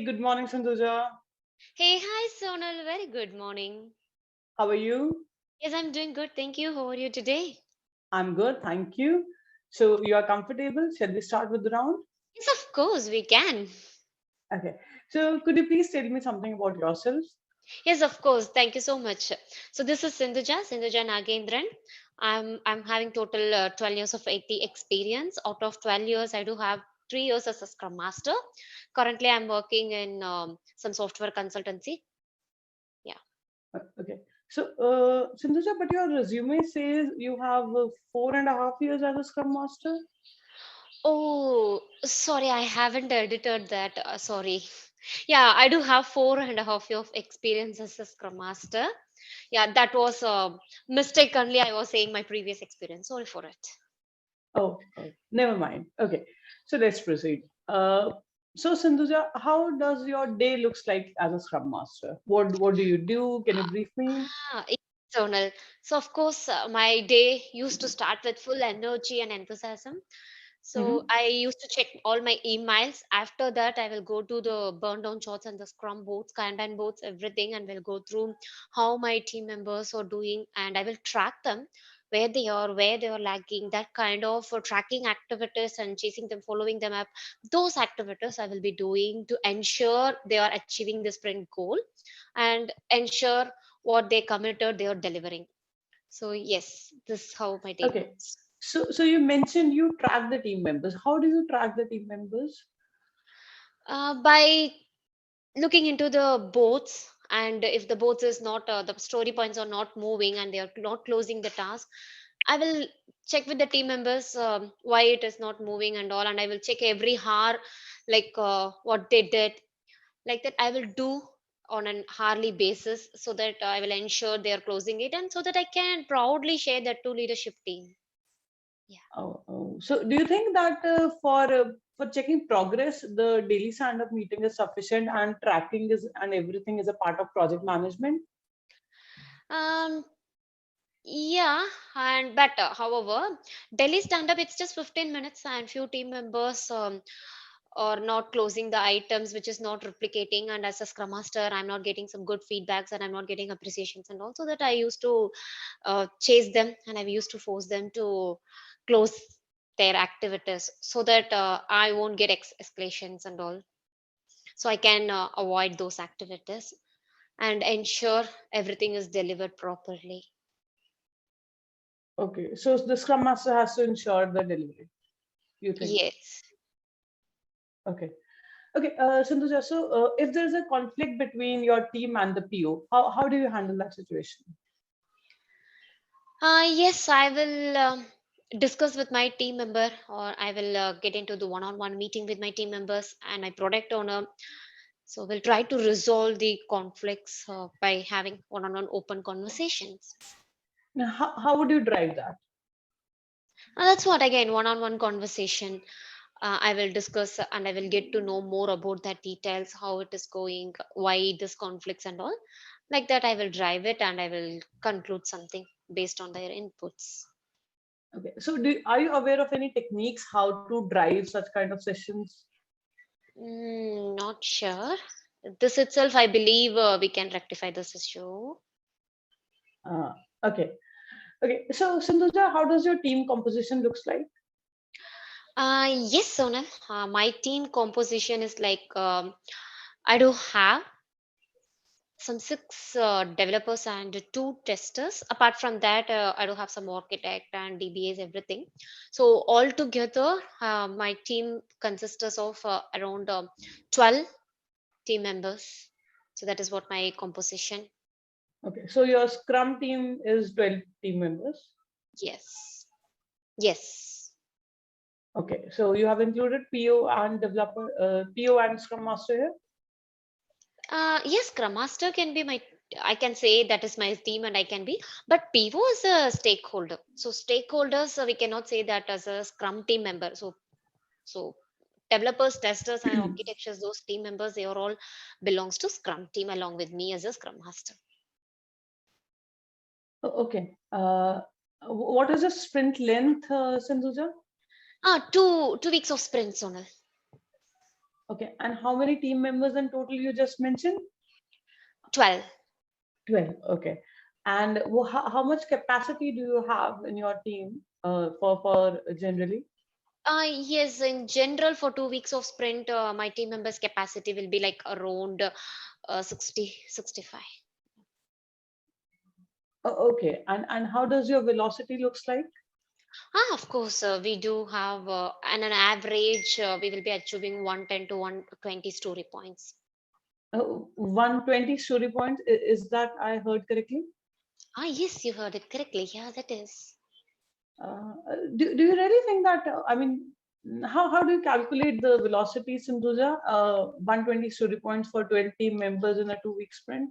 good morning, Sandhuja. Hey, hi Sonal. Very good morning. How are you? Yes, I'm doing good. Thank you. How are you today? I'm good, thank you. So you are comfortable? Shall we start with the round? Yes, of course, we can. Okay. So could you please tell me something about yourself? Yes, of course. Thank you so much. So this is Sindhuja Nagendran. I'm having total 12 years of IT experience. Out of 12 years, I do have 3 years as a Scrum Master. Currently, I'm working in some software consultancy. Yeah. Okay. So, Sindhuja, but your resume says you have 4.5 years as a Scrum Master. Oh, sorry, I haven't edited that. Sorry. Yeah, I do have 4.5 years of experience as a Scrum Master. Yeah, that was a mistake only. I was saying my previous experience. Sorry for it. Oh, never mind. Okay. So let's proceed. So Sindhuja, how does your day looks like as a Scrum Master? What do you do? Can you brief me? External. So, of course, my day used to start with full energy and enthusiasm. So, Mm-hmm. I used to check all my emails. After that, I will go to the burn down charts and the Scrum boards, Kanban boards, everything, and will go through how my team members are doing, and I will track them where they are lagging, that kind of tracking activities and chasing them, following them up. Those activities I will be doing to ensure they are achieving the sprint goal and ensure what they committed they are delivering. So yes, this is how my day Okay. looks. So you mentioned you track the team members. How do you track the team members? By looking into the boats, and if the boats is not the story points are not moving and they are not closing the task, I will check with the team members why it is not moving and all, and I will check every hour, like what they did, like that I will do on an hourly basis, so that I will ensure they are closing it, and so that I can proudly share that to leadership team. Yeah. Oh. So do you think that for checking progress, the daily stand-up meeting is sufficient and tracking is and everything is a part of project management? Um, yeah, and better. However, Delhi stand up, it's just 15 minutes, and few team members are not closing the items, which is not replicating. And as a scrum master, I'm not getting some good feedbacks and I'm not getting appreciations. And also that I used to chase them and I used to force them to close their activities, so that I won't get escalations and all. So I can avoid those activities and ensure everything is delivered properly. Okay. So the Scrum Master has to ensure the delivery, you think? Yes. Okay. Okay, Sindhuja, so if there's a conflict between your team and the PO, how do you handle that situation? Yes, I will discuss with my team member, or I will get into the one-on-one meeting with my team members and my product owner. So we'll try to resolve the conflicts by having one-on-one open conversations. Now, how would you drive that? That's what, again, one-on-one conversation. I will discuss and I will get to know more about that details, how it is going, why this conflicts and all. Like that, I will drive it and I will conclude something based on their inputs. Okay, so are you aware of any techniques how to drive such kind of sessions? Not sure. This itself, I believe we can rectify this issue. Uh, okay, okay. So Sindhuja, how does your team composition looks like? Yes, Sonal. My team composition is like I do have some six developers and two testers. Apart from that, I do have some architect and DBAs, everything. So all together, my team consists of around 12 team members. So that is what my composition. Okay, so your Scrum team is 12 team members. Yes. Yes. Okay, so you have included PO and developer, PO and Scrum Master here. Yes, Scrum Master can be my. I can say that is my team, and I can be. But PO is a stakeholder. So stakeholders, we cannot say that as a Scrum team member. So developers, testers, and architectures, those team members, they are all belongs to Scrum team along with me as a Scrum Master. Okay. What is the sprint length, Sindhuja? 2 weeks of sprint, Sonal. Okay. And how many team members in total you just mentioned? 12. 12. Okay. And how much capacity do you have in your team for generally? Yes, in general, for 2 weeks of sprint, my team members' capacity will be like around 60, 65. Okay. And how does your velocity looks like? Of course, we do have, on an average, we will be achieving 110 to 120 story points. 120 story points. Is that I heard correctly? Yes, you heard it correctly. Yeah, that is. Do you really think that, I mean, how do you calculate the velocity, Sindhuja? 120 story points for 20 members in a 2 week sprint?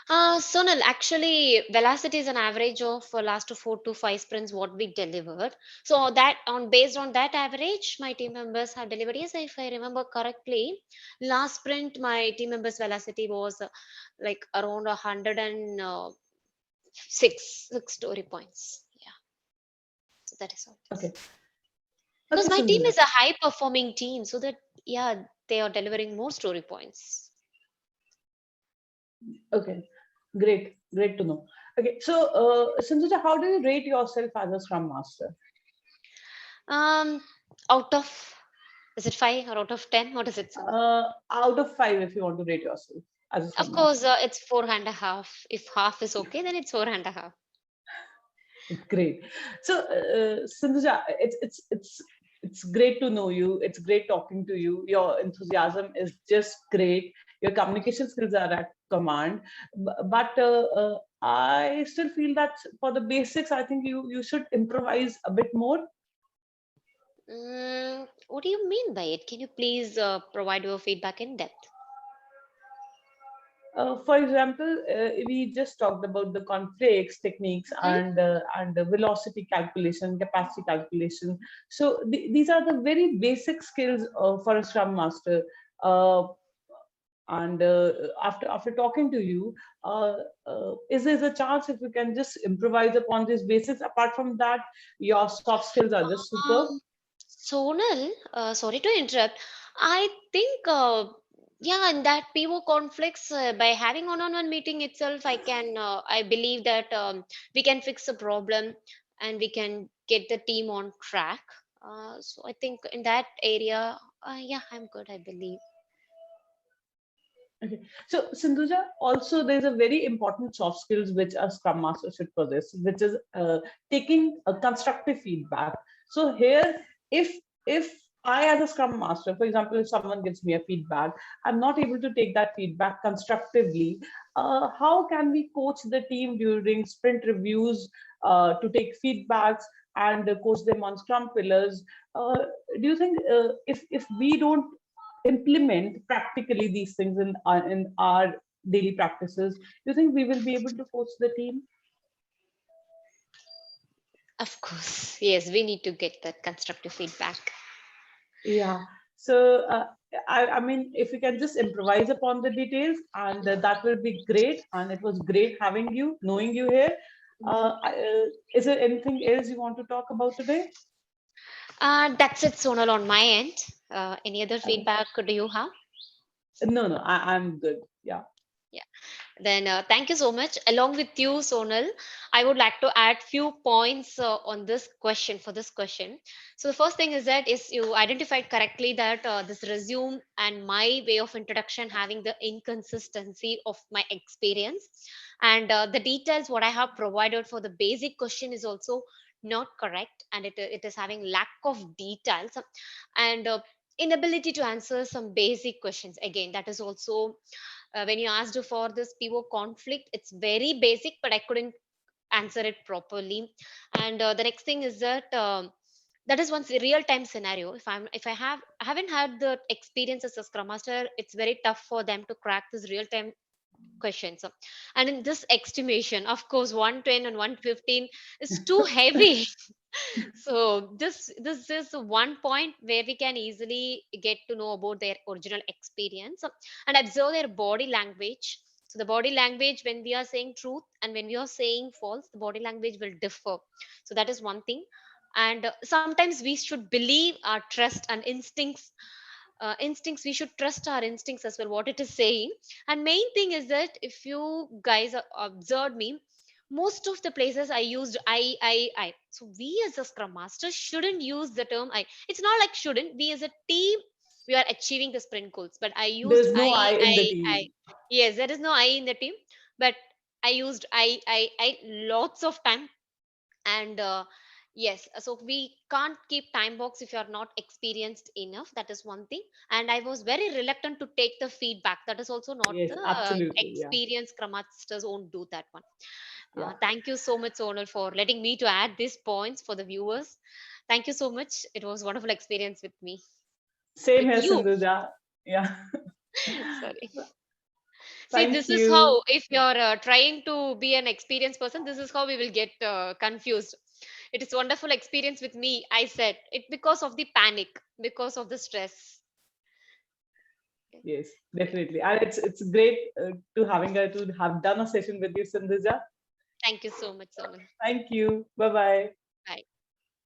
Sonal, actually, velocity is an average of last 4 to 5 sprints what we delivered. So that on based on that average, my team members have delivered. Yes, if I remember correctly, last sprint my team members' velocity was like around 106 story points. Yeah, so that is all it is. Okay. Because Okay, my team Sindhuja. is a high performing team, so that yeah, they are delivering more story points. Okay. Great. Great to know. Okay. So, Sindhuja, how do you rate yourself as a Scrum Master? Um, out of, is it 5 or out of 10? What is it, son? Out of five, if you want to rate yourself as a Of Scrum course, Master. it's 4.5. If half is okay, then it's 4.5. Great. So, Sindhuja, it's great to know you. It's great talking to you. Your enthusiasm is just great. Your communication skills are at command. But I still feel that for the basics, I think you should improvise a bit more. What do you mean by it? Can you please provide your feedback in depth? For example, we just talked about the conflicts techniques Hmm. and the velocity calculation, capacity calculation. So these are the very basic skills for a Scrum Master. Uh, and after talking to you, uh, is there a chance if you can just improvise upon these basics? Apart from that, your soft skills are just superb. Um, Sonal, sorry to interrupt. I think, yeah, in that PO conflicts, by having one-on-one meeting itself, I believe that we can fix the problem and we can get the team on track. So I think in that area, yeah, I'm good, I believe. Okay. So, Sindhuja, also there's a very important soft skills which a Scrum Master should possess, which is taking a constructive feedback. So here, if I as a Scrum Master, for example, if someone gives me a feedback, I'm not able to take that feedback constructively. How can we coach the team during sprint reviews to take feedbacks and coach them on Scrum pillars? Do you think if we don't implement practically these things in our daily practices, do you think we will be able to coach the team? Of course, yes, we need to get that constructive feedback. Yeah. So I mean, if you can just improvise upon the details, and that will be great. And it was great having you, knowing you here. Is there anything else you want to talk about today? That's it, Sonal, on my end. Any other Okay. feedback do you have? No, no, I'm good. Yeah. Yeah. Then thank you so much. Along with you, Sonal, I would like to add few points on this question for this question. So the first thing is that is you identified correctly that this resume and my way of introduction having the inconsistency of my experience, and the details what I have provided for the basic question is also not correct, and it is having lack of details and inability to answer some basic questions. Again, that is also when you asked for this PO conflict, it's very basic, but I couldn't answer it properly. And the next thing is that that is one real time scenario. If I haven't had the experience as a Scrum Master, it's very tough for them to crack this real time questions. And in this estimation, of course, 110 and 115 is too heavy. So this is one point where we can easily get to know about their original experience and observe their body language. So the body language, when we are saying truth and when we are saying false, the body language will differ. So that is one thing. And sometimes we should believe our trust and instincts instincts, we should trust our instincts as well, what it is saying. And main thing is that if you guys observed me, most of the places I used I. So we as a scrum master shouldn't use the term I. It's not like shouldn't, we as a team, we are achieving the sprint goals, but I used There's no I in the I. team. Yes, there is no I in the team, but I used I lots of time. And yes, so we can't keep time box if you are not experienced enough. That is one thing. And I was very reluctant to take the feedback. That is also not Yes, the absolutely. Yeah. experienced scrum masters won't do that one. Yeah. Thank you so much, Sonal, for letting me to add these points for the viewers. Thank you so much. It was wonderful experience with me, Same with here, you. Sindhuja. Yeah. Sorry. See, Thank this is you. how, if you're trying to be an experienced person, this is how we will get confused. It is wonderful experience with me. I said it because of the panic, because of the stress. Yes, definitely. And it's great to have done a session with you, Sindhuja. Thank you so much, Sonal. Thank you. Bye bye.